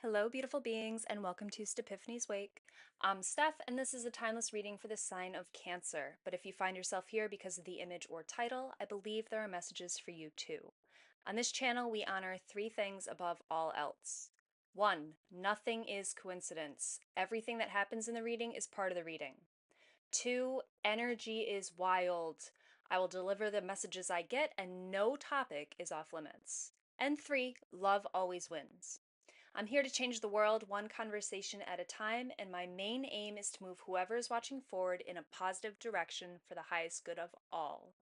Hello, beautiful beings, and welcome to Stepiphenie's Wake. I'm Steph, and this is a timeless reading for the sign of Cancer. But if you find yourself here because of the image or title, I believe there are messages for you too. On this channel, we honor three things above all else. 1. Nothing is coincidence. Everything that happens in the reading is part of the reading. 2. Energy is wild. I will deliver the messages I get, and no topic is off limits. And 3. Love always wins. I'm here to change the world one conversation at a time, and my main aim is to move whoever is watching forward in a positive direction for the highest good of all.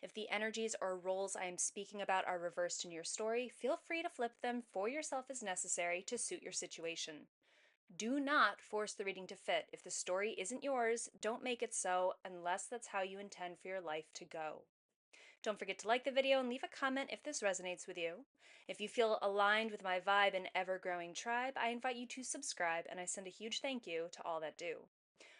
If the energies or roles I am speaking about are reversed in your story, feel free to flip them for yourself as necessary to suit your situation. Do not force the reading to fit. If the story isn't yours, don't make it so unless that's how you intend for your life to go. Don't forget to like the video and leave a comment if this resonates with you. If you feel aligned with my vibe and ever-growing tribe, I invite you to subscribe, and I send a huge thank you to all that do.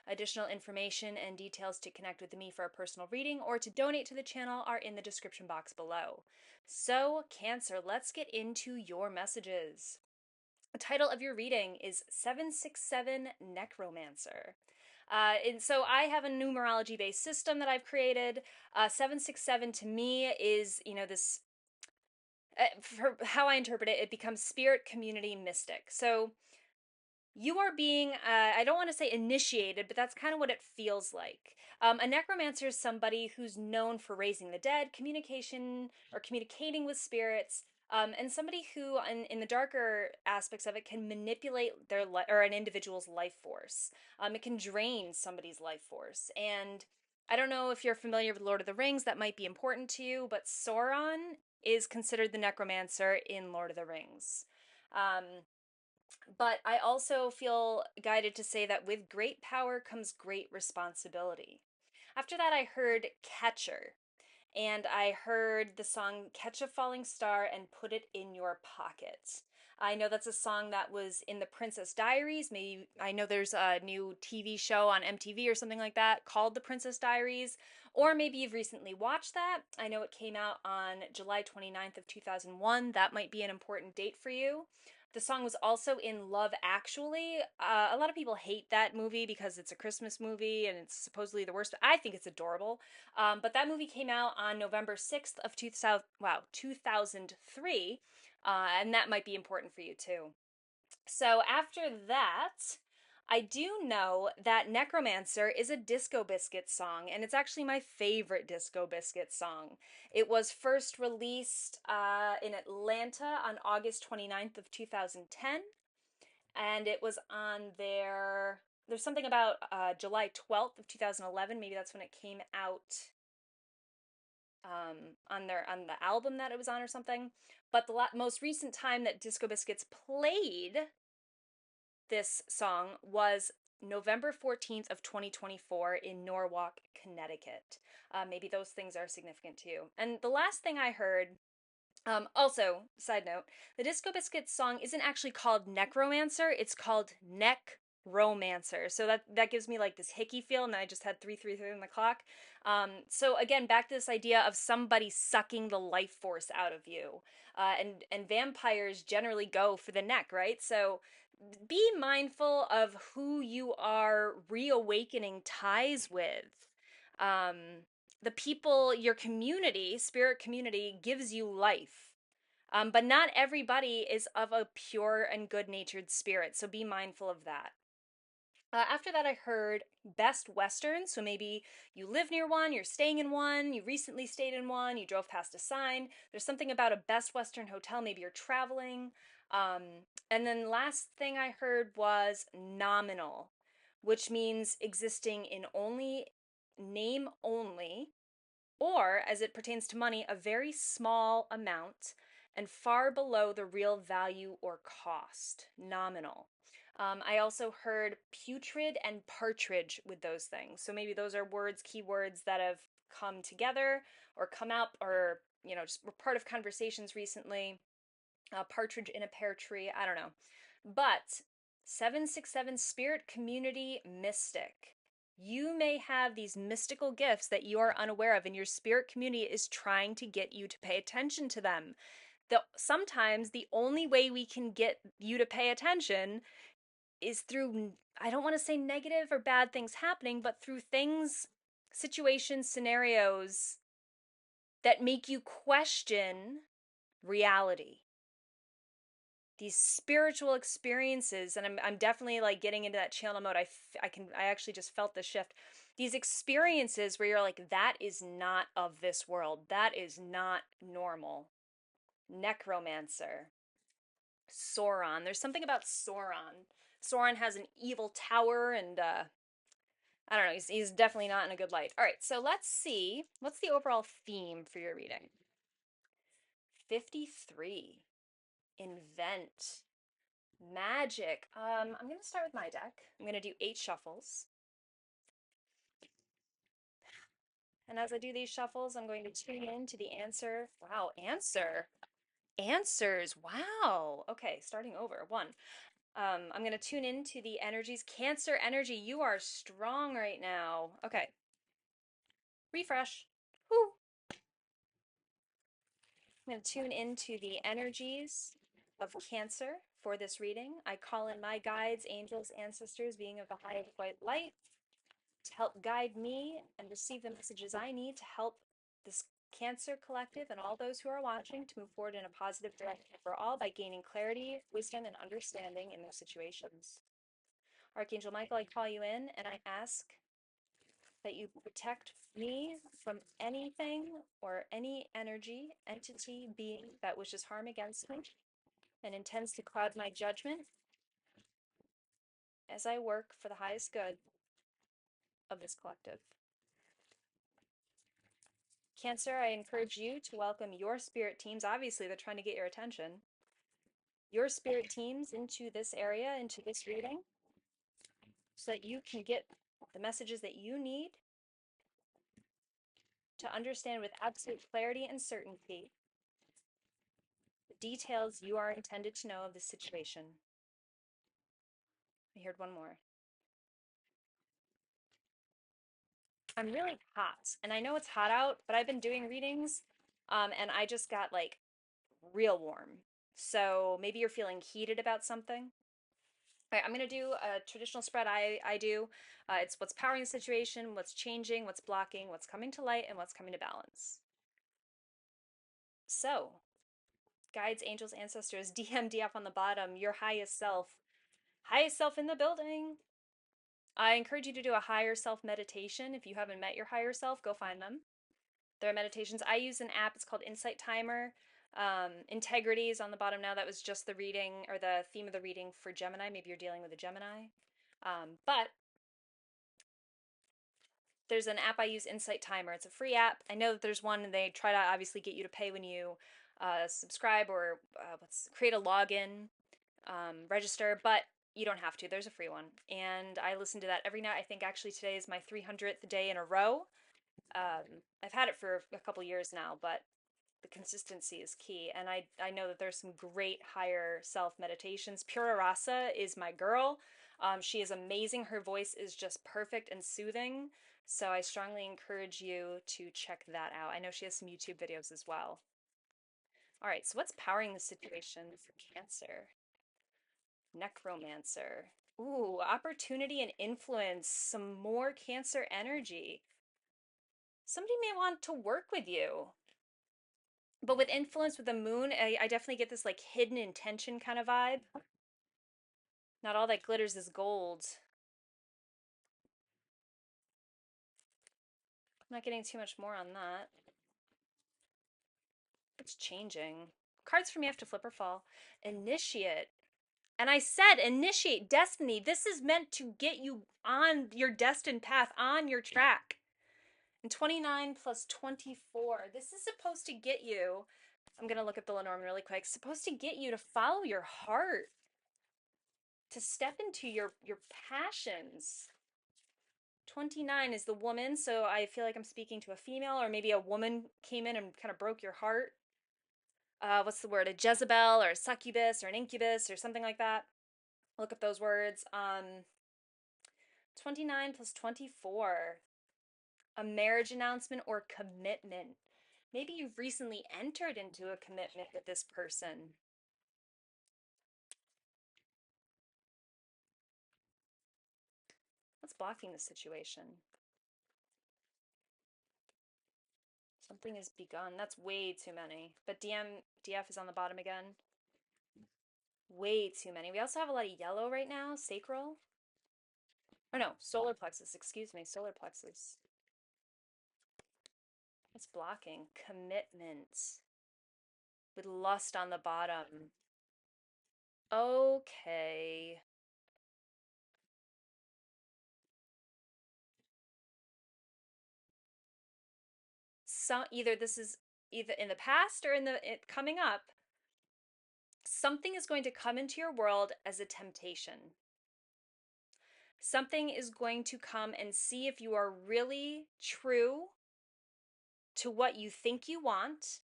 Additional information and details to connect with me for a personal reading or to donate to the channel are in the description box below. So, Cancer, let's get into your messages. The title of your reading is 767 Necromancer. And so I have a numerology based system that I've created. 767 to me is, this, for how I interpret it, it becomes spirit, community, mystic. So you are being, I don't want to say initiated, but that's kind of what it feels like. A necromancer is somebody who's known for raising the dead, communication, or communicating with spirits. And somebody who, in the darker aspects of it, can manipulate their or an individual's life force. It can drain somebody's life force. And I don't know if you're familiar with Lord of the Rings, that might be important to you, but Sauron is considered the necromancer in Lord of the Rings. Um, but I also feel guided to say that with great power comes great responsibility. After that, I heard Catcher, and I heard the song Catch a Falling Star and Put It in Your Pocket. I know that's a song that was in the Princess Diaries. Maybe I know there's a new TV show on MTV or something like that called The Princess Diaries, or maybe you've recently watched that. I know it came out on July 29th of 2001. That might be an important date for you. The song was also in Love Actually. A lot of people hate that movie because it's a Christmas movie and it's supposedly the worst. I think it's adorable. But that movie came out on November 6th of 2003, and that might be important for you too. So after that, I do know that Necromancer is a Disco Biscuits song, and it's actually my favorite Disco Biscuits song. It was first released in Atlanta on August 29th of 2010, and it was on there's something about July 12th of 2011, maybe that's when it came out, on the album that it was on or something. But the most recent time that Disco Biscuits played this song was November 14th of 2024 in Norwalk, Connecticut. Maybe those things are significant to you. And the last thing I heard, also, side note, the Disco Biscuits song isn't actually called Necromancer, it's called Romancer. So that gives me like this hickey feel, and I just had 333 on the clock. So again, back to this idea of somebody sucking the life force out of you. And vampires generally go for the neck, right? So be mindful of who you are reawakening ties with. Um, the people, your community, spirit community, gives you life. But not everybody is of a pure and good natured spirit, so be mindful of that. After that, I heard Best Western. So maybe you live near one, you're staying in one, you recently stayed in one, you drove past a sign. There's something about a Best Western hotel. Maybe you're traveling. Um, and then last thing I heard was Nominal, which means existing in only name only, or as it pertains to money, a very small amount and far below the real value or cost. Nominal. I also heard Putrid and Partridge with those things. So maybe those are words, keywords that have come together or come out or, just were part of conversations recently. Partridge in a pear tree, I don't know. But 767 Spirit Community Mystic. You may have these mystical gifts that you are unaware of, and your spirit community is trying to get you to pay attention to them. sometimes the only way we can get you to pay attention is through, I don't want to say negative or bad things happening, but through things, situations, scenarios that make you question reality. These spiritual experiences, and I'm definitely like getting into that channel mode. I actually just felt the shift. These experiences where you're like, that is not of this world. That is not normal. Necromancer. Sauron. There's something about Sauron. Sauron has an evil tower, and I don't know. He's definitely not in a good light. All right, so let's see. What's the overall theme for your reading? 53. Invent. Magic. I'm going to start with my deck. I'm going to do 8 shuffles. And as I do these shuffles, I'm going to tune in to the answer. Wow, answer. Answers. Wow. Okay, starting over. 1. I'm going to tune into the energies. Cancer energy, you are strong right now. Okay. Refresh. Whoo. I'm going to tune into the energies of Cancer for this reading. I call in my guides, angels, ancestors, being of the highest white light, to help guide me and receive the messages I need to help this Cancer collective and all those who are watching to move forward in a positive direction for all by gaining clarity, wisdom, and understanding in their situations. Archangel Michael, I call you in and I ask that you protect me from anything or any energy, entity, being that wishes harm against me and intends to cloud my judgment as I work for the highest good of this collective. Cancer, I encourage you to welcome your spirit teams. Obviously, they're trying to get your attention. Your spirit teams into this area, into this reading, so that you can get the messages that you need to understand with absolute clarity and certainty the details you are intended to know of the situation. I heard one more. I'm really hot, and I know it's hot out, but I've been doing readings, and I just got like real warm. So maybe you're feeling heated about something. All right, I'm going to do a traditional spread I do. It's what's powering the situation, what's changing, what's blocking, what's coming to light, and what's coming to balance. So, guides, angels, ancestors, DMDF on the bottom, your highest self in the building. I encourage you to do a higher self meditation. If you haven't met your higher self, go find them. There are meditations. I use an app. It's called Insight Timer. Integrity is on the bottom now. That was just the reading or the theme of the reading for Gemini. Maybe you're dealing with a Gemini. But there's an app I use, Insight Timer. It's a free app. I know that there's one, and they try to obviously get you to pay when you subscribe or create a login, register, but you don't have to. There's a free one. And I listen to that every night. I think actually today is my 300th day in a row. I've had it for a couple years now, but the consistency is key. And I know that there's some great higher self meditations. PURA RASA is my girl. She is amazing. Her voice is just perfect and soothing. So I strongly encourage you to check that out. I know she has some YouTube videos as well. All right, so what's powering the situation for Cancer? Necromancer. Ooh, opportunity and influence. Some more Cancer energy. Somebody may want to work with you. But with influence with the moon, I definitely get this like hidden intention kind of vibe. Not all that glitters is gold. I'm not getting too much more on that. It's changing. Cards for me have to flip or fall. Initiate. And I said initiate destiny. This is meant to get you on your destined path, on your track. And 29 plus 24. This is supposed to get you, I'm going to look at the Lenormand really quick, supposed to get you to follow your heart, to step into your passions. 29 is the woman, so I feel like I'm speaking to a female, or maybe a woman came in and kind of broke your heart. What's the word? A Jezebel or a succubus or an incubus or something like that. Look up those words. 29 plus 24. A marriage announcement or commitment. Maybe you've recently entered into a commitment with this person. What's blocking the situation? Something has begun. That's way too many. But DF is on the bottom again. Way too many. We also have a lot of yellow right now. Sacral. Oh no, solar plexus. Excuse me, solar plexus. What's blocking? Commitment. With lust on the bottom. Okay. So either this is either in the past or in the coming up. Something is going to come into your world as a temptation. Something is going to come and see if you are really true to what you think you want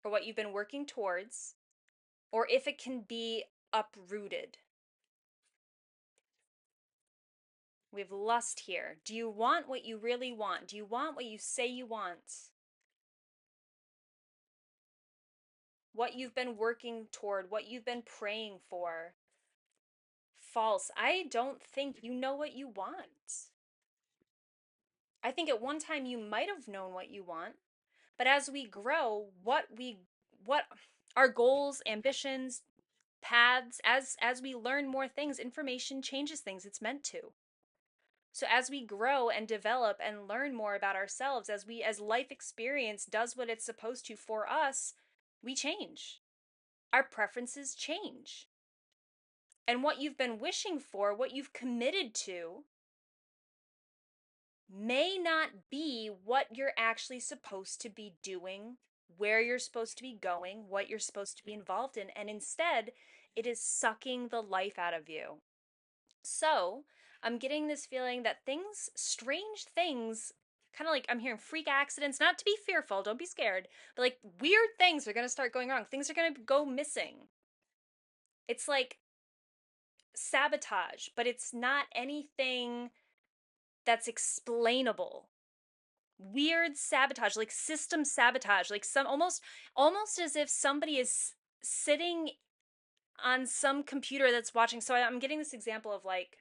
or what you've been working towards, or if it can be uprooted. We have lust here. Do you want what you really want? Do you want what you say you want? What you've been working toward, what you've been praying for? False. I don't think you know what you want. I think at one time you might have known what you want, but as we grow, what our goals, ambitions, paths, as we learn more things, information changes things. It's meant to. So as we grow and develop and learn more about ourselves, as life experience does what it's supposed to for us, we change. Our preferences change. And what you've been wishing for, what you've committed to, may not be what you're actually supposed to be doing, where you're supposed to be going, what you're supposed to be involved in, and instead, it is sucking the life out of you. So, I'm getting this feeling that things, strange things, kind of like I'm hearing freak accidents, not to be fearful, don't be scared, but like weird things are going to start going wrong. Things are going to go missing. It's like sabotage, but it's not anything that's explainable. Weird sabotage, like system sabotage, like some almost as if somebody is sitting on some computer that's watching. So I'm getting this example of like,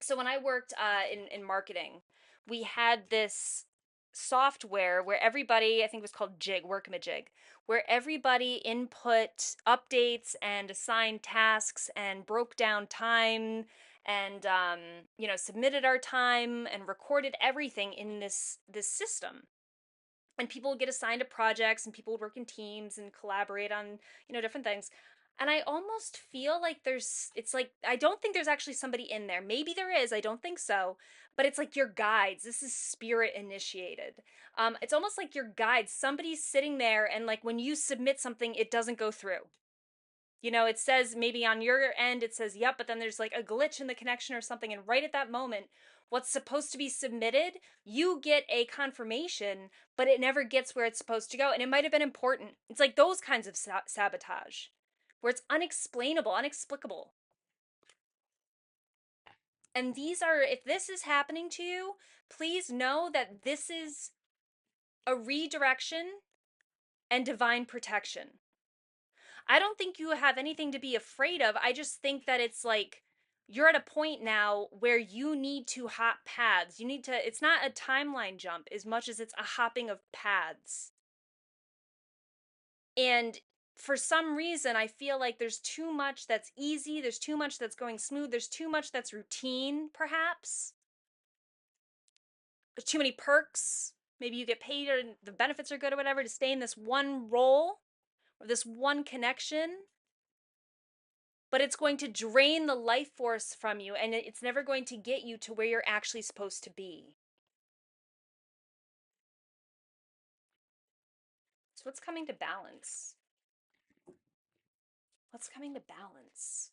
so when I worked in marketing, we had this software where everybody, I think it was called Jig, Workamajig, where everybody input updates and assigned tasks and broke down time and submitted our time and recorded everything in this system. And people would get assigned to projects and people would work in teams and collaborate on different things. And I almost feel like it's like I don't think there's actually somebody in there. Maybe there is, I don't think so, but it's like your guides. This is spirit initiated. It's almost like your guides. Somebody's sitting there, and like when you submit something, it doesn't go through. It says maybe on your end it says yep, but then there's like a glitch in the connection or something, and right at that moment, what's supposed to be submitted, you get a confirmation, but it never gets where it's supposed to go, and it might have been important. It's like those kinds of sabotage, where it's unexplainable, inexplicable. And if this is happening to you, please know that this is a redirection and divine protection. I don't think you have anything to be afraid of. I just think that it's like you're at a point now where you need to hop paths. It's not a timeline jump as much as it's a hopping of paths. And for some reason, I feel like there's too much that's easy, there's too much that's going smooth, there's too much that's routine, perhaps. There's too many perks. Maybe you get paid or the benefits are good or whatever to stay in this one role or this one connection. But it's going to drain the life force from you, and it's never going to get you to where you're actually supposed to be. So what's coming to balance? What's coming to balance?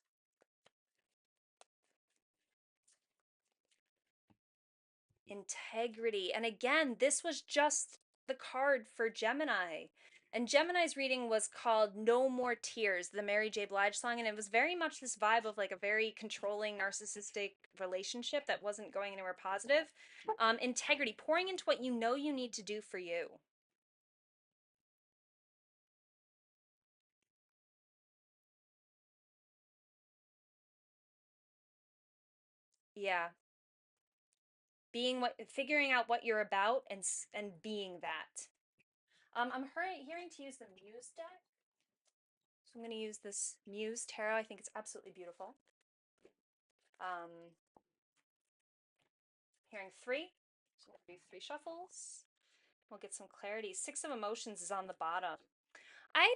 Integrity. And again, this was just the card for Gemini. And Gemini's reading was called No More Tears, the Mary J. Blige song. And it was very much this vibe of like a very controlling, narcissistic relationship that wasn't going anywhere positive. Integrity, pouring into what you know you need to do for you. Yeah. Figuring out what you're about and being that. I'm hearing to use the Muse deck. So I'm going to use this Muse Tarot. I think it's absolutely beautiful. Hearing three. So I'm going to do 3 shuffles. We'll get some clarity. 6 of Emotions is on the bottom. I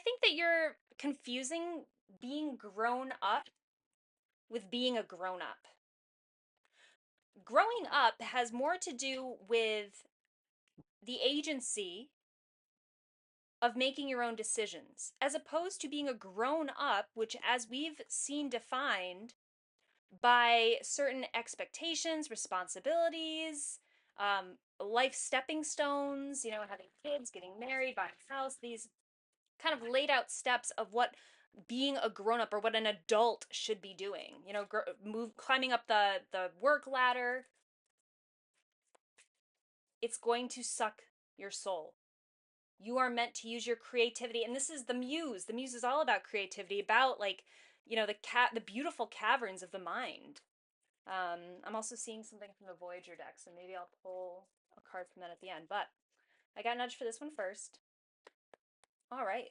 think that you're confusing being grown up with being a grown up. Growing up has more to do with the agency of making your own decisions, as opposed to being a grown up, which, as we've seen defined by certain expectations, responsibilities, life stepping stones, you know, having kids, getting married, buying a house, these kind of laid out steps of what being a grown up or what an adult should be doing. You know, climbing up the work ladder. It's going to suck your soul. You are meant to use your creativity, and this is the Muse. The Muse is all about creativity, about, like, you know, the beautiful caverns of the mind. I'm also seeing something from the Voyager deck, so maybe I'll pull a card from that at the end. But I got nudged for this one first. All right.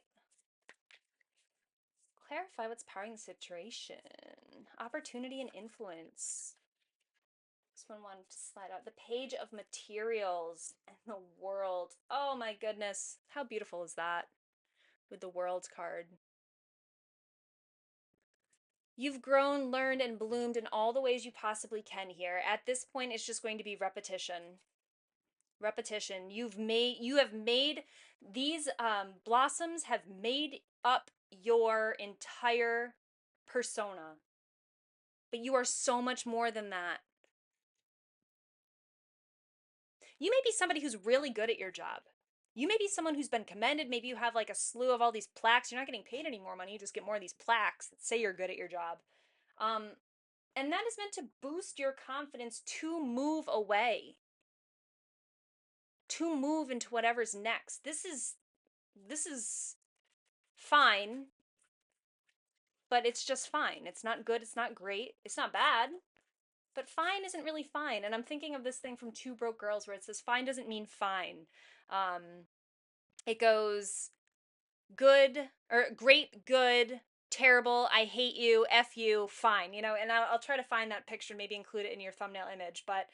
Clarify what's powering the situation. Opportunity and influence. This one wanted to slide out. The Page of Materials and the World. Oh my goodness. How beautiful is that? With the World card. You've grown, learned, and bloomed in all the ways you possibly can here. At this point, it's just going to be repetition. Repetition. You have made these blossoms have made up your entire persona. But you are so much more than that. You may be somebody who's really good at your job. You may be someone who's been commended. Maybe you have like a slew of all these plaques. You're not getting paid any more money. You just get more of these plaques that say you're good at your job. And that is meant to boost your confidence to move away, to move into whatever's next. This is fine, but it's just fine. It's not good. It's not great. It's not bad. But fine isn't really fine. And I'm thinking of this thing from Two Broke Girls where it says fine doesn't mean fine. It goes good, or great, good, terrible, I hate you, F you, fine. You know, and I'll try to find that picture, maybe include it in your thumbnail image. But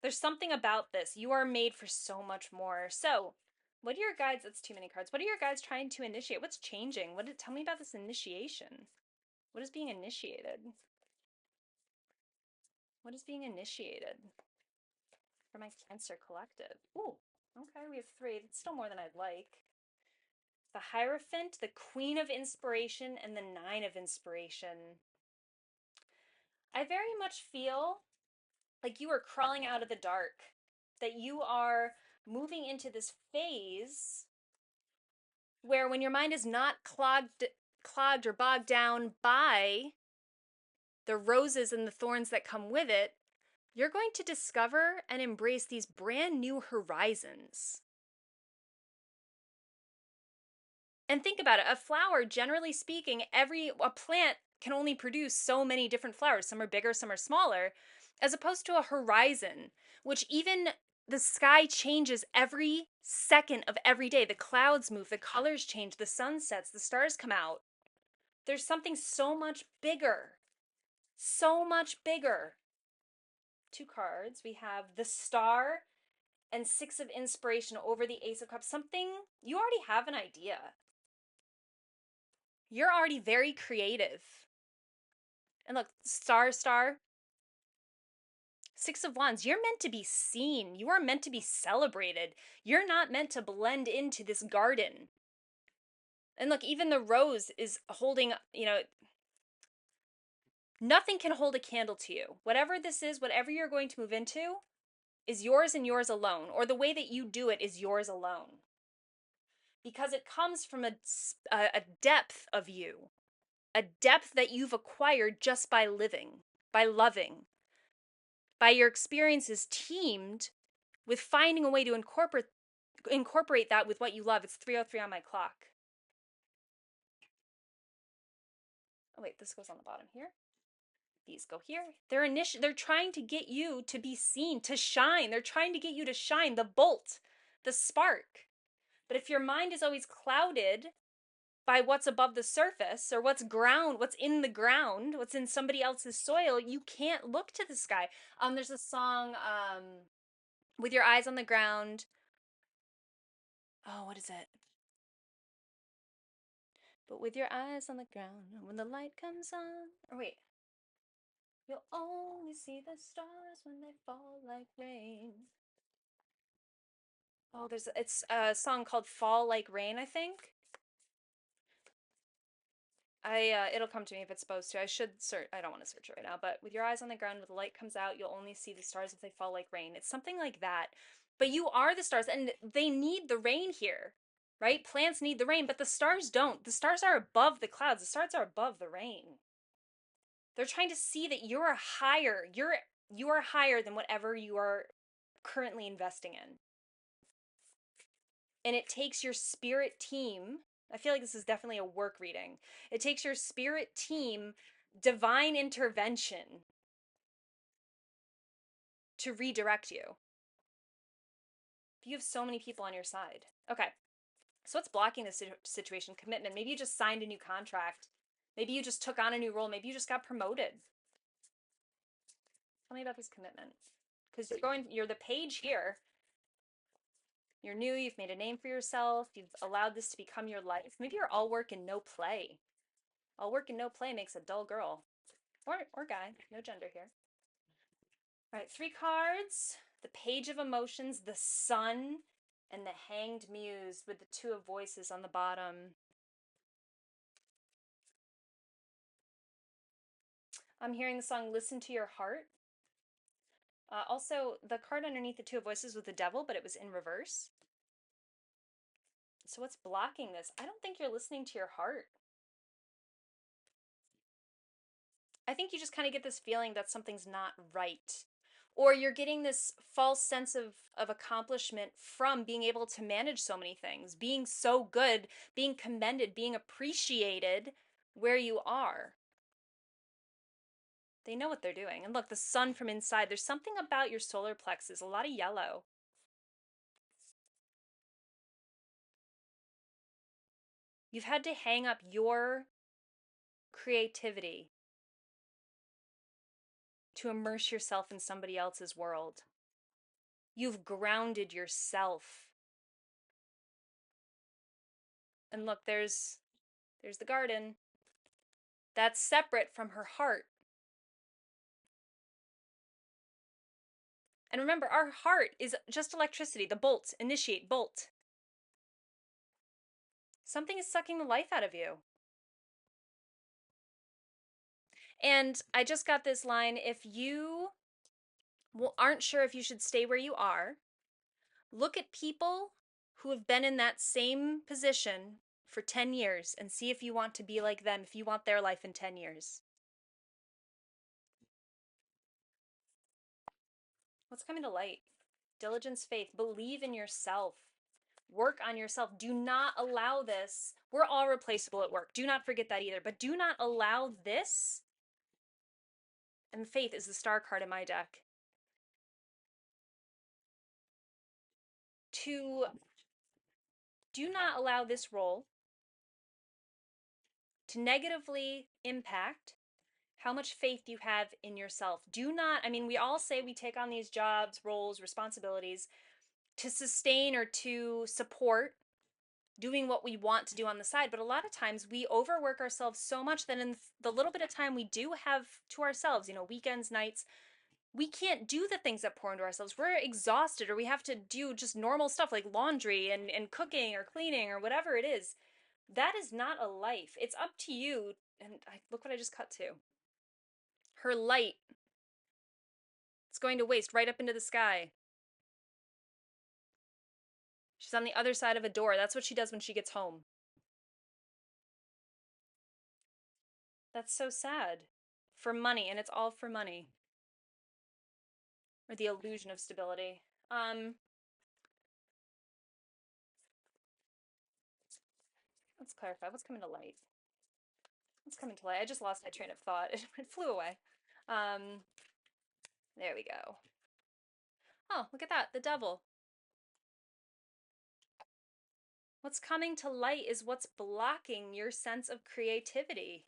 there's something about this. You are made for so much more. So, what are your guides? That's too many cards. What are your guides trying to initiate? What's changing? Tell me about this initiation. What is being initiated? What is being initiated for my Cancer collective? Ooh, okay, we have 3. That's still more than I'd like. The Hierophant, the Queen of Inspiration, and the 9 of Inspiration. I very much feel like you are crawling out of the dark, that you are moving into this phase where, when your mind is not clogged or bogged down by the roses and the thorns that come with it, you're going to discover and embrace these brand new horizons. And think about it, a flower, generally speaking, a plant can only produce so many different flowers. Some are bigger, some are smaller, as opposed to a horizon, which even the sky changes every second of every day. The clouds move, the colors change, the sun sets, the stars come out. There's something so much bigger. So much bigger. 2 cards. We have the Star and 6 of Inspiration over the Ace of Cups. Something, you already have an idea. You're already very creative. And look, Star, 6 of Wands, you're meant to be seen. You are meant to be celebrated. You're not meant to blend into this garden. And look, even the rose is holding, you know, nothing can hold a candle to you. Whatever this is, whatever you're going to move into, is yours and yours alone. Or the way that you do it is yours alone. Because it comes from a depth of you. A depth that you've acquired just by living, by loving, by your experiences teamed with finding a way to incorporate that with what you love. It's 3:03 on my clock. Oh wait, this goes on the bottom here. These go here. They're trying to get you to be seen, to shine. They're trying to get you to shine, the bolt, the spark. But if your mind is always clouded by what's above the surface or what's in the ground, what's in somebody else's soil, you can't look to the sky. There's a song, With Your Eyes on the Ground. Oh, what is it? But with your eyes on the ground, when the light comes on. Or wait. You'll only see the stars when they fall like rain. Oh, it's a song called Fall Like Rain, I think. It'll come to me if it's supposed to. I should search. I don't want to search it right now, but with your eyes on the ground, when the light comes out, you'll only see the stars if they fall like rain. It's something like that. But you are the stars, and they need the rain here, right? Plants need the rain, but the stars don't. The stars are above the clouds. The stars are above the rain. They're trying to see that you're higher. You are higher than whatever you are currently investing in. And it takes your spirit team. I feel like this is definitely a work reading. It takes your spirit team divine intervention to redirect you. You have so many people on your side. Okay. So what's blocking this situation? Commitment. Maybe you just signed a new contract. Maybe you just took on a new role. Maybe you just got promoted. Tell me about this commitment. Because you're the page here. You're new, you've made a name for yourself, you've allowed this to become your life. Maybe you're all work and no play. All work and no play makes a dull girl. Or guy, no gender here. All right, 3 cards. The Page of Emotions, the Sun, and the Hanged Muse with the 2 of Voices on the bottom. I'm hearing the song Listen to Your Heart. Also, the card underneath the 2 of Voices was the Devil, but it was in reverse. So what's blocking this? I don't think you're listening to your heart. I think you just kind of get this feeling that something's not right. Or you're getting this false sense of accomplishment from being able to manage so many things, being so good, being commended, being appreciated where you are. They know what they're doing. And look, the sun from inside, there's something about your solar plexus, a lot of yellow. You've had to hang up your creativity to immerse yourself in somebody else's world. You've grounded yourself. And look, there's the garden. That's separate from her heart. And remember, our heart is just electricity. The bolt, initiate, bolt. Something is sucking the life out of you. And I just got this line, if you aren't sure if you should stay where you are, look at people who have been in that same position for 10 years and see if you want to be like them, if you want their life in 10 years. What's coming to light? Diligence, faith, believe in yourself. Work on yourself. Do not allow this. We're all replaceable at work. Do not forget that either. But do not allow this. And faith is the star card in my deck. To do not allow this role to negatively impact how much faith you have in yourself. Do not, I mean, we all say we take on these jobs, roles, responsibilities to sustain or to support doing what we want to do on the side. But a lot of times we overwork ourselves so much that in the little bit of time we do have to ourselves, weekends, nights, we can't do the things that pour into ourselves. We're exhausted, or we have to do just normal stuff like laundry and cooking or cleaning or whatever it is. That is not a life. It's up to you. And look what I just cut to. Her light. It's going to waste right up into the sky. She's on the other side of a door. That's what she does when she gets home. That's so sad. For money, and it's all for money. Or the illusion of stability. Let's clarify. What's coming to light? What's coming to light? I just lost my train of thought. It flew away. Um, there we go. Oh, look at that, the devil. What's coming to light is what's blocking your sense of creativity.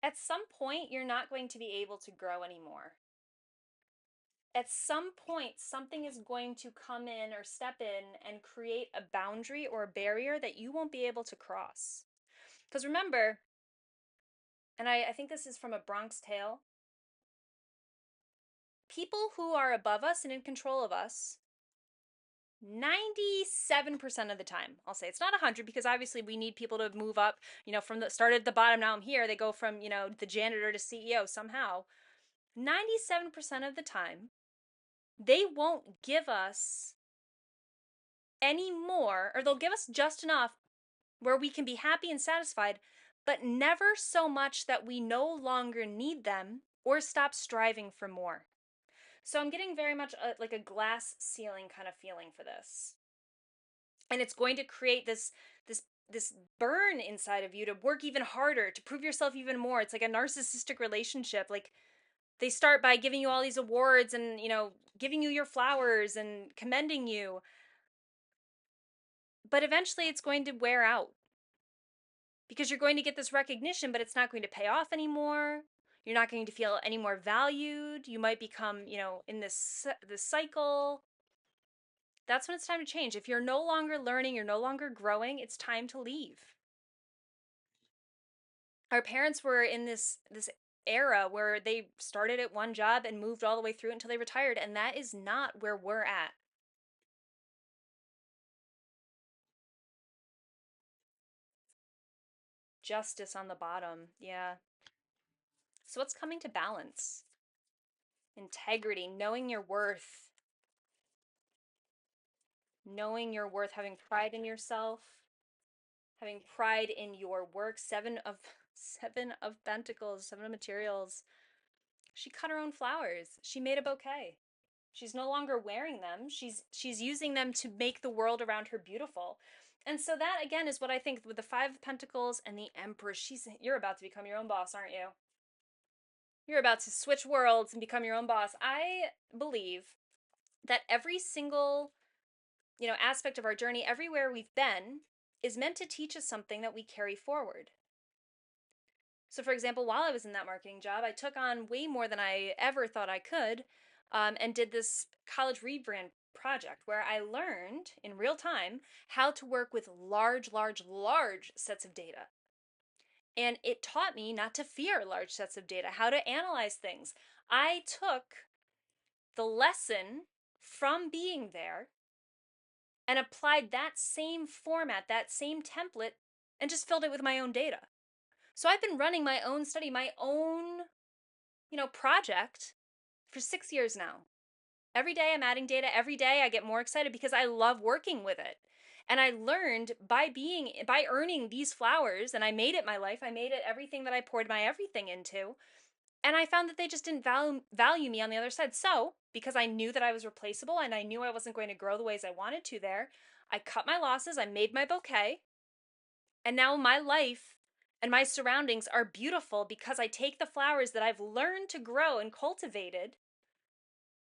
At some point, you're not going to be able to grow anymore. At some point, something is going to come in or step in and create a boundary or a barrier that you won't be able to cross. Because remember, and I think this is from A Bronx Tale, people who are above us and in control of us, 97% of the time, I'll say it's not 100 because obviously we need people to move up, from the started at the bottom, now I'm here, they go from, the janitor to CEO somehow. 97% of the time, they won't give us any more, or they'll give us just enough where we can be happy and satisfied, but never so much that we no longer need them or stop striving for more. So I'm getting very much like a glass ceiling kind of feeling for this. And it's going to create this burn inside of you to work even harder, to prove yourself even more. It's like a narcissistic relationship. Like they start by giving you all these awards and, giving you your flowers and commending you. But eventually it's going to wear out because you're going to get this recognition, but it's not going to pay off anymore. You're not going to feel any more valued. You might become, in this cycle. That's when it's time to change. If you're no longer learning, you're no longer growing, it's time to leave. Our parents were in this era where they started at one job and moved all the way through until they retired, and that is not where we're at. Justice on the bottom. Yeah. So what's coming to balance? Integrity, knowing your worth. Knowing your worth, having pride in yourself, having pride in your work. Seven of pentacles, seven of materials. She cut her own flowers. She made a bouquet. She's no longer wearing them. She's using them to make the world around her beautiful. And so that again is what I think with the Five of Pentacles and the Empress. You're about to become your own boss, aren't you? You're about to switch worlds and become your own boss. I believe that every single, aspect of our journey, everywhere we've been, is meant to teach us something that we carry forward. So, for example, while I was in that marketing job, I took on way more than I ever thought I could, and did this college rebrand project where I learned in real time how to work with large, large, large sets of data. And it taught me not to fear large sets of data, how to analyze things. I took the lesson from being there and applied that same format, that same template, and just filled it with my own data. So I've been running my own study, my own, project for 6 years now. Every day I'm adding data. Every day I get more excited because I love working with it. And I learned by earning these flowers, and I made it my life. I made it everything that I poured my everything into. And I found that they just didn't value me on the other side. So, because I knew that I was replaceable and I knew I wasn't going to grow the ways I wanted to there, I cut my losses, I made my bouquet, and now my life and my surroundings are beautiful because I take the flowers that I've learned to grow and cultivated,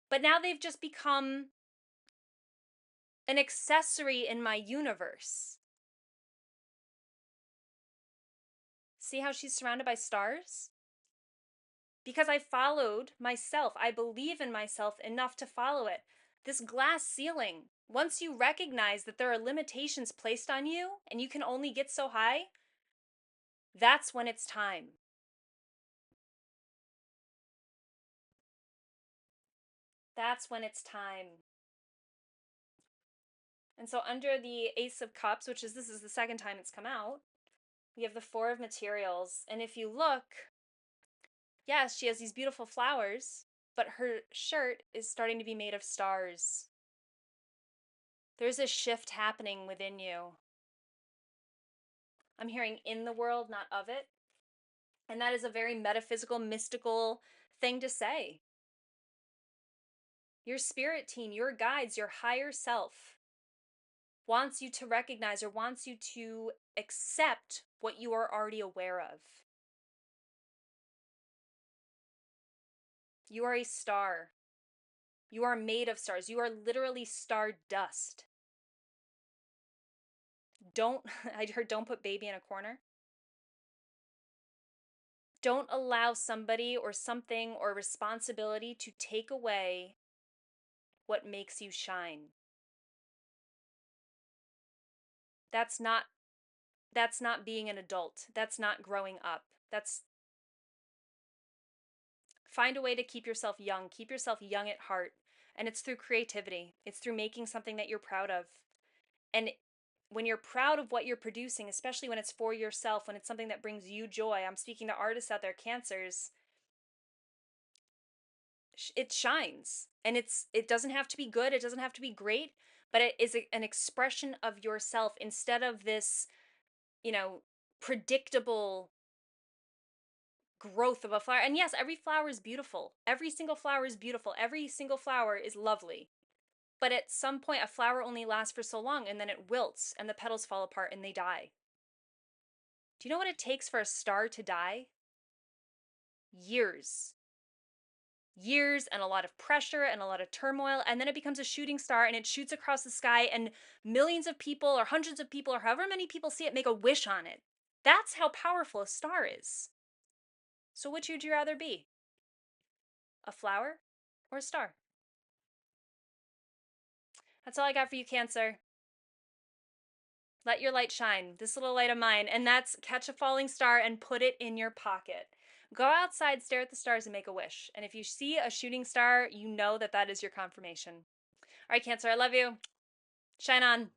but now they've just become an accessory in my universe. See how she's surrounded by stars? Because I followed myself. I believe in myself enough to follow it. This glass ceiling, once you recognize that there are limitations placed on you and you can only get so high, that's when it's time. That's when it's time. And so under the Ace of Cups, this is the second time it's come out, we have the Four of Materials. And if you look, yes, she has these beautiful flowers, but her shirt is starting to be made of stars. There's a shift happening within you. I'm hearing in the world, not of it. And that is a very metaphysical, mystical thing to say. Your spirit team, your guides, your higher self wants you to recognize or wants you to accept what you are already aware of. You are a star. You are made of stars. You are literally star dust. I heard don't put baby in a corner. Don't allow somebody or something or responsibility to take away what makes you shine. That's not being an adult. That's not growing up. Find a way to keep yourself young. Keep yourself young at heart. And it's through creativity. It's through making something that you're proud of. And when you're proud of what you're producing, especially when it's for yourself, when it's something that brings you joy, I'm speaking to artists out there, Cancers, it shines. And it doesn't have to be good, it doesn't have to be great, but it is an expression of yourself instead of this, predictable growth of a flower. And yes, every flower is beautiful. Every single flower is beautiful. Every single flower is lovely. But at some point, a flower only lasts for so long, and then it wilts, and the petals fall apart, and they die. Do you know what it takes for a star to die? Years. Years and a lot of pressure and a lot of turmoil, and then it becomes a shooting star, and it shoots across the sky, and millions of people, or hundreds of people, or however many people see it, make a wish on it. That's how powerful a star is. So which would you rather be? A flower or a star? That's all I got for you, Cancer. Let your light shine, this little light of mine, and that's catch a falling star and put it in your pocket. Go outside, stare at the stars, and make a wish. And if you see a shooting star, you know that that is your confirmation. All right, Cancer, I love you. Shine on.